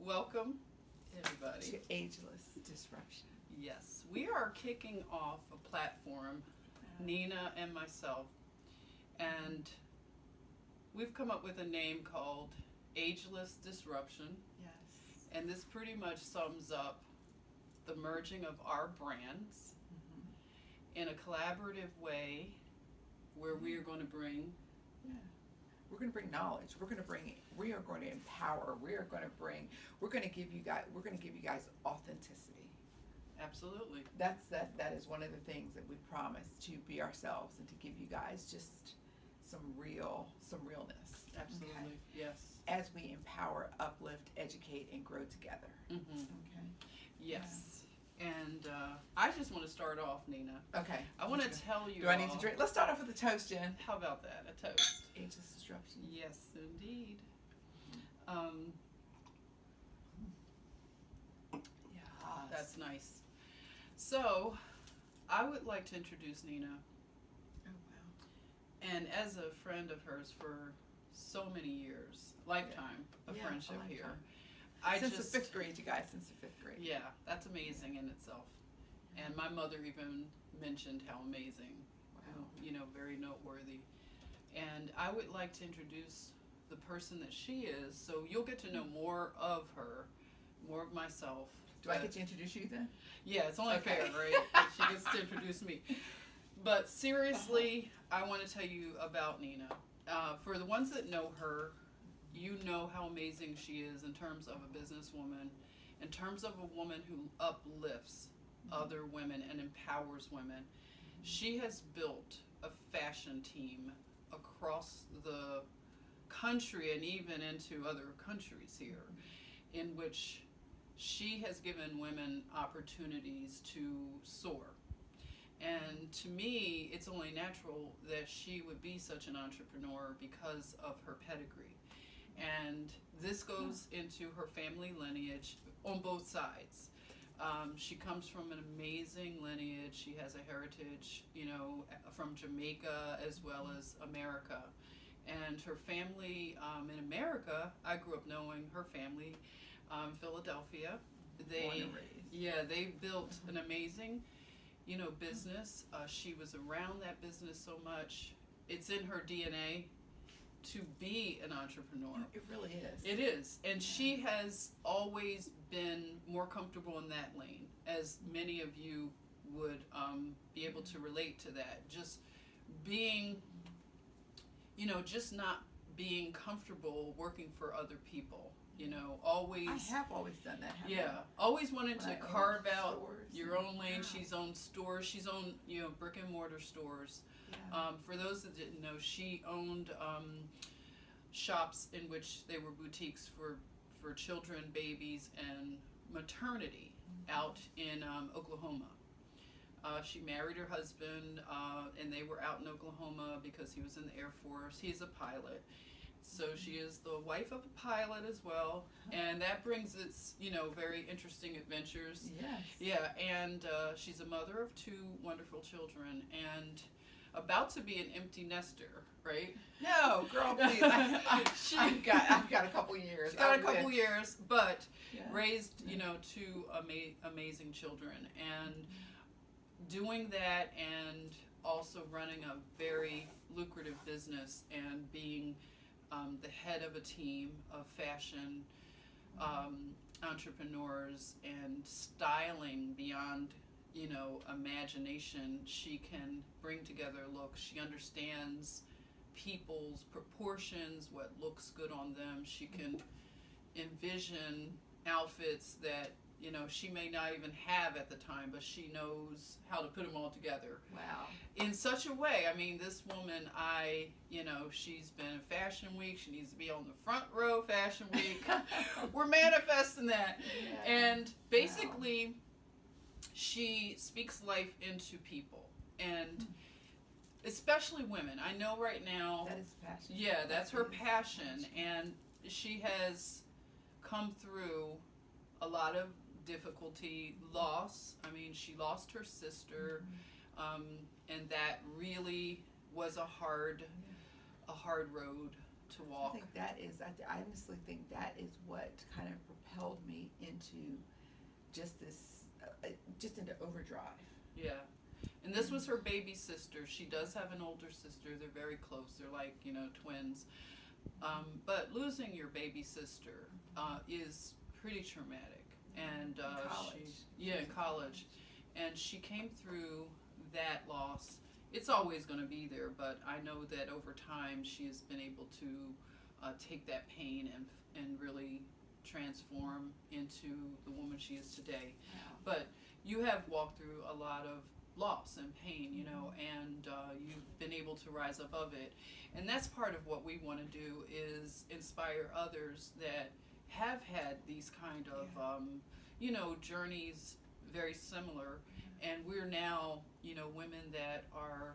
Welcome, everybody. To Ageless Disruption. Yes, we are kicking off a platform, Nina and myself, and we've come up with a name called Ageless Disruption, Yes. and this pretty much sums up the merging of our brands in a collaborative way where we are going to bring We're going to bring knowledge. We are going to empower. We're going to give you guys authenticity. absolutely. That is one of the things that we promise, to be ourselves and to give you guys just some realness. Absolutely, Okay? yes. As we empower, uplift, educate, and grow together. Mm-hmm. Okay. Yes. And I just want to start off, Nina. Okay. I want to tell you. Do I need to drink? Let's start off with a toast, Jen. How about that? A toast. Ageless Disruption. Yes, indeed. Yes. That's nice. So, I would like to introduce Nina. Oh wow. And as a friend of hers for so many years, lifetime of friendship a here. lifetime. Since the 5th grade, you guys. Since the 5th grade. Yeah, that's amazing in itself. And my mother even mentioned how amazing. Wow. Very noteworthy. And I would like to introduce the person that she is, so you'll get to know more of her, more of myself. Do I get to introduce you then? Yeah, it's only Okay. fair, right? That she gets to introduce me. But seriously, I want to tell you about Nina. For the ones that know her, you know how amazing she is in terms of a businesswoman, in terms of a woman who uplifts other women and empowers women. She has built a fashion team across the country and even into other countries here, in which she has given women opportunities to soar. And to me, it's only natural that she would be such an entrepreneur because of her pedigree. And this goes into her family lineage on both sides. She comes from an amazing lineage. She has a heritage, from Jamaica as well as America. And her family in America, I grew up knowing her family, Philadelphia. They built an amazing, business. She was around that business so much. It's in her DNA to be an entrepreneur. It really is. It is. And she has always been more comfortable in that lane, as many of you would be able to relate to that. Just being, just not being comfortable working for other people. Always. I have always done that. Always wanted to carve out stores your own lane. Yeah. She's owned stores. She's owned, brick and mortar stores. Yeah. For those that didn't know, she owned shops in which they were boutiques for children, babies, and maternity out in Oklahoma. She married her husband, and they were out in Oklahoma because he was in the Air Force. He's a pilot. So she is the wife of a pilot as well, and that brings its, very interesting adventures. Yes. Yeah, and she's a mother of 2 wonderful children, and about to be an empty nester, right? No, girl, please. I've got a couple years. She's got a couple years, but Yeah. raised, 2 amazing children, and doing that, and also running a very lucrative business, and being the head of a team of fashion entrepreneurs, and styling beyond imagination. She can bring together looks. She understands people's proportions, what looks good on them. She can envision outfits that she may not even have at the time, but she knows how to put them all together. Wow. In such a way, this woman, she's been in Fashion Week. She needs to be on the front row Fashion Week. We're manifesting that. Yeah. And basically, she speaks life into people, and especially women. I know right now. That is passion. Yeah, that's her passion, and she has come through a lot of difficulty, loss. She lost her sister, and that really was a hard road to I walk. think that is, I honestly think that is what kind of propelled me into just this, just into overdrive. Yeah. And this was her baby sister. She does have an older sister. They're very close. They're like, twins. But losing your baby sister is pretty traumatic. And in college. And she came through that loss. It's always going to be there, but I know that over time she has been able to take that pain and really transform into the woman she is today. Wow. But you have walked through a lot of loss and pain, and you've been able to rise above it. And that's part of what we want to do, is inspire others that have had these kind of, journeys very similar. And we're now, women that are,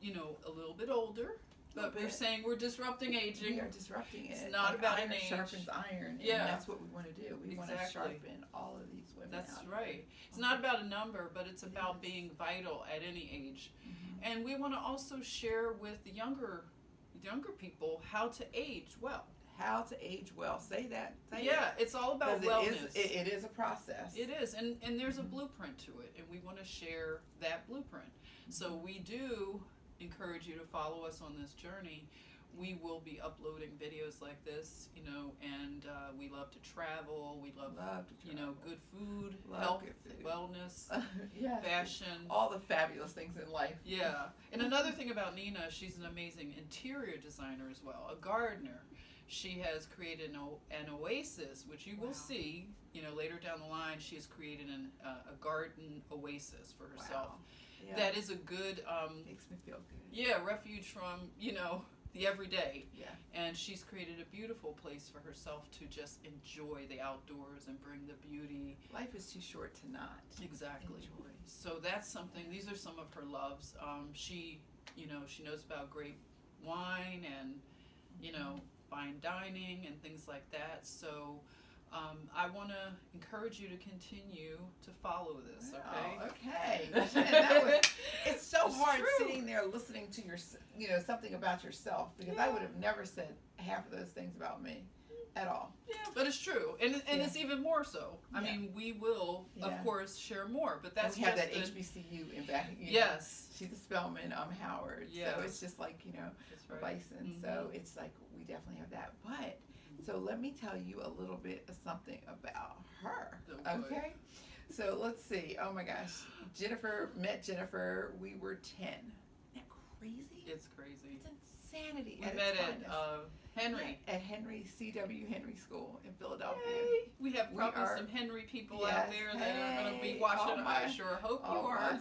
a little bit older, but we're saying we're disrupting aging. We are disrupting it. It's not about iron an age. Sharpens iron. Yeah. And that's what we want to do. We want to Exactly. sharpen all of these women. That's out right. there. It's not about a number, but it's about Yes. being vital at any age. Mhm. And we want to also share with the younger people how to age well. How to age well. Say that. Say Yeah, it's all about 'Cause wellness. it is a process. It is, and there's a blueprint to it, and we want to share that blueprint. So we do encourage you to follow us on this journey. We will be uploading videos like this, and we love to travel. We love, to travel. good food, Love health, good food. wellness, Yes. fashion. All the fabulous things in life. Yeah. And another thing about Nina, she's an amazing interior designer as well, a gardener. She has created an oasis, which you will Wow. see, later down the line. She has created a garden oasis for herself. Wow. Yeah. That is a good, makes me feel good. refuge from, the everyday. Yeah. And she's created a beautiful place for herself to just enjoy the outdoors and bring the beauty. Life is too short to not Exactly. enjoy. So that's something. These are some of her loves. She knows about great wine and, fine dining and things like that. So I want to encourage you to continue to follow this. Okay. Oh, okay. Man, it's so It's hard true. sitting there listening to something about yourself, because I would have never said half of those things about me at all. Yeah, but it's true, and it's even more so. I Yeah. mean, we will, of Yeah. course, share more. But And that's we have just that HBCU in back. Yes, She's a Spelman, I'm Howard. Yeah. So it's just like, that's right. Bison. So it's like we definitely have that. But so let me tell you a little bit of something about her. Oh, boy. Okay. So let's see. Oh my gosh. Met Jennifer. We were 10. Isn't that crazy? It's crazy. It's insanity. We at met its at finest. Henry. At Henry, C.W. Henry School in Philadelphia. Yay. We have We probably are- some Henry people Yes. out there that are going to be Hey. watching. Oh, my. I sure hope you Oh, are. my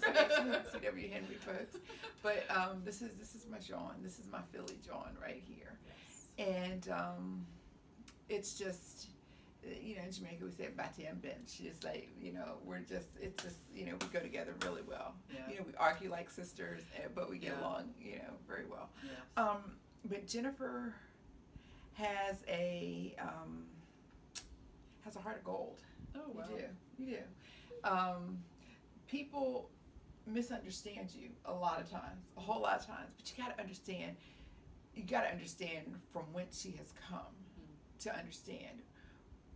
C.W. Henry folks. But this is my John. This is my Philly John right here. And it's just, in Jamaica we say bati and bench. It's like, it's just, we go together really well. Yeah. We argue like sisters, but we get Yeah. along, very well. Yes. But Jennifer has a heart of gold. Oh, wow. You do. People misunderstand you a lot of times, a whole lot of times, but you got to understand from whence she has come to understand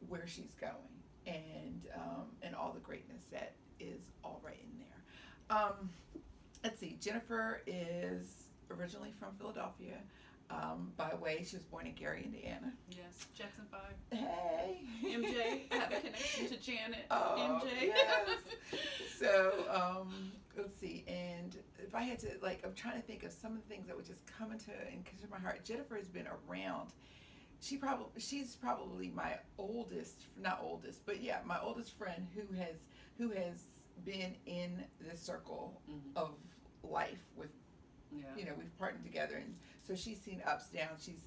where she's going, and all the greatness that is all right in there. Let's see. Jennifer is originally from Philadelphia. By way, she was born in Gary, Indiana. Yes. Jackson 5. Hey. MJ. I have a connection to Janet. Oh, MJ. yes. So, let's see. And if I had to, I'm trying to think of some of the things that would just come into my heart. Jennifer has been around. She's probably my not oldest, but yeah, my oldest friend who has been in this circle of life with. Yeah. We've partnered together, and so she's seen ups, downs. She's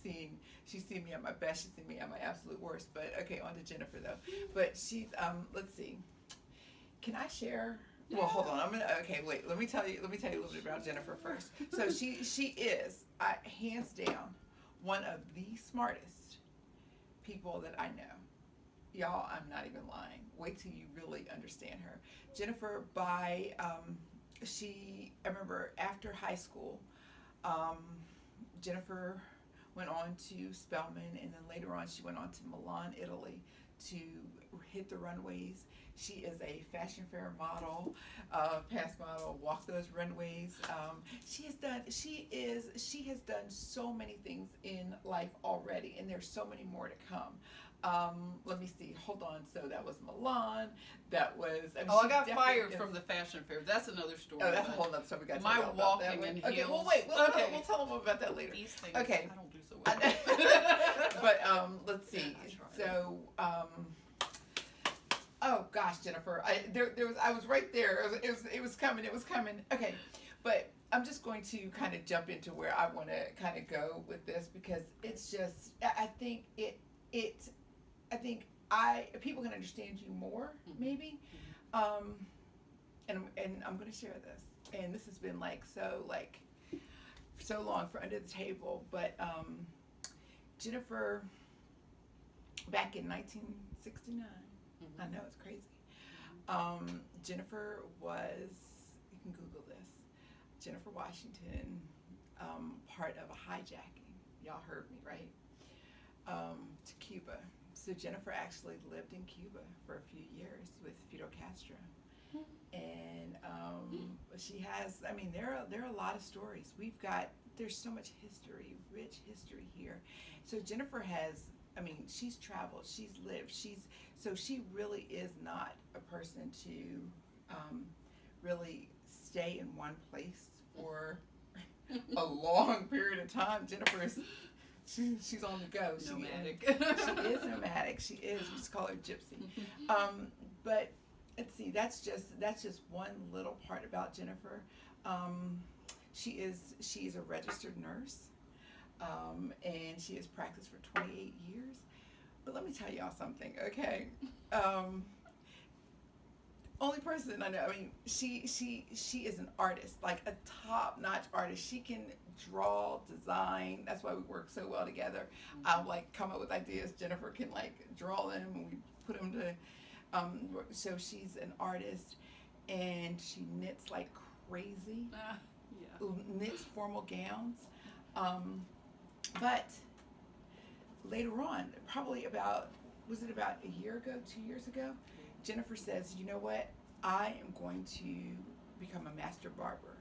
seen me at my best. She's seen me at my absolute worst. But okay, on to Jennifer though. But she's let's see. Can I share? Well, hold on. Wait. Let me tell you a little bit about Jennifer first. So she is hands down one of the smartest people that I know. Y'all, I'm not even lying. Wait till you really understand her. Jennifer, I remember after high school, Jennifer went on to Spelman, and then later on she went on to Milan, Italy to hit the runways. She is a fashion fair model, past model, walked those runways. She has done so many things in life already, and there's so many more to come. Let me see. Hold on. So that was Milan. That was. I got fired from the fashion fair. That's another story. Oh, that's a whole nother story. We got to my talk about that walking one. in heels. Okay. Well, wait. We'll tell them about that later. These things, Okay. I don't do so well. But let's see. So. Oh gosh, Jennifer, I was right there. It was coming. Okay, but I'm just going to kind of jump into where I want to kind of go with this, because it's just I think people can understand you more, maybe, and I'm going to share this, and this has been so long for under the table, but Jennifer, back in 1969. I know, it's crazy. Jennifer was, you can Google this, Jennifer Washington, part of a hijacking. Y'all heard me, right? To Cuba. So Jennifer actually lived in Cuba for a few years with Fidel Castro. And she has, there are a lot of stories. There's so much history, rich history here. So Jennifer has, she's traveled, she's lived, so she really is not a person to really stay in one place for a long period of time. Jennifer is, she's on the go. Nomadic. She is nomadic. She is. We just call her gypsy. But let's see. That's just one little part about Jennifer. She's a registered nurse, and she has practiced for 28 years. But let me tell y'all something, okay? Only person I know. She is an artist, like a top-notch artist. She can draw, design. That's why we work so well together. I'll come up with ideas. Jennifer can draw them, and we put them to. So she's an artist, and she knits like crazy. Yeah. Knits formal gowns, but later on, probably about a year ago, 2 years ago, Jennifer says, you know what, I am going to become a master barber.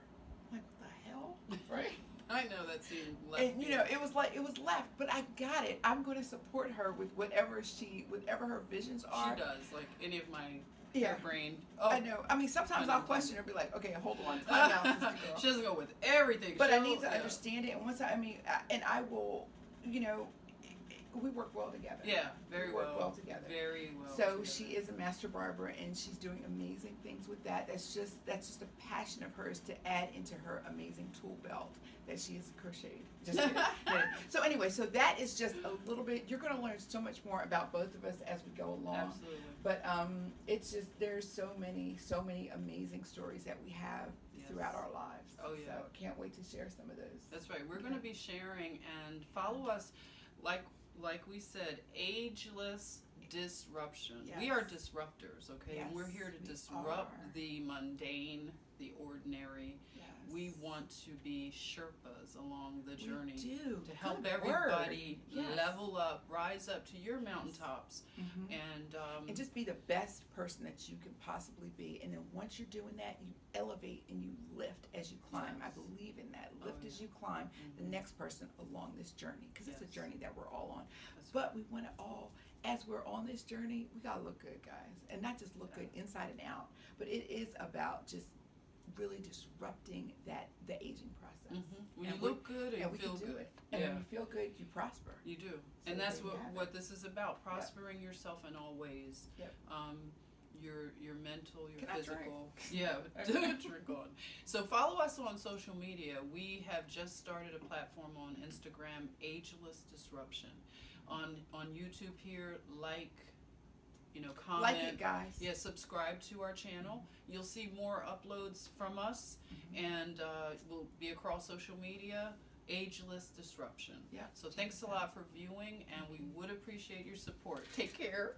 I'm like, what the hell? Right? I know that seemed left. And it was left, but I got it. I'm going to support her with whatever her visions are. She does, like any of my Yeah. brain. Oh, I know. Sometimes I'll question her, be like, okay, hold on, time out, sister girl. She doesn't go with everything. But I need to understand it, and once I will, we work well together. Yeah, very we well. work well together. Very well. So together. she is a master barber, and she's doing amazing things with that. That's just a passion of hers to add into her amazing tool belt that she has crocheted. Just kidding. So anyway, so that is just a little bit. You're going to learn so much more about both of us as we go along. Absolutely. But it's just there's so many amazing stories that we have throughout our lives. Oh yeah. So can't wait to share some of those. That's right. We're going to be sharing, and follow us, like we said, Ageless Disruption. Yes. We are disruptors, okay? Yes, and we're here to we disrupt are. the mundane, the ordinary. Yes. We want to be Sherpas along the journey. We do. To help Good everybody word. Yes. level up, rise up to your mountaintops, Mm-hmm. and just be the best person that you can possibly be. And then once you're doing that, you elevate and you lift as you climb. Yes. I believe in that. Oh, Lift yeah. as you climb the Mhm. next person along this journey, because it's a Yes. journey that we're all on. That's But we want to all, as we're on this journey, we got to look good, guys. And not just look Yeah. good inside and out, but it is about just really disrupting the aging process. When And you we- look good and And we feel can do good. it. And Yeah. when you feel good, you prosper. You do. So And that's there you have what this is about, prospering yourself in all ways. Yep. Your mental, your Can I physical. Yeah, Okay. drink on. So follow us on social media. We have just started a platform on Instagram, Ageless Disruption. On YouTube here, comment. Like it, guys. Yeah, subscribe to our channel. You'll see more uploads from us, and we'll be across social media. Ageless Disruption. Yeah. So thanks a lot for viewing, and we would appreciate your support. Take care.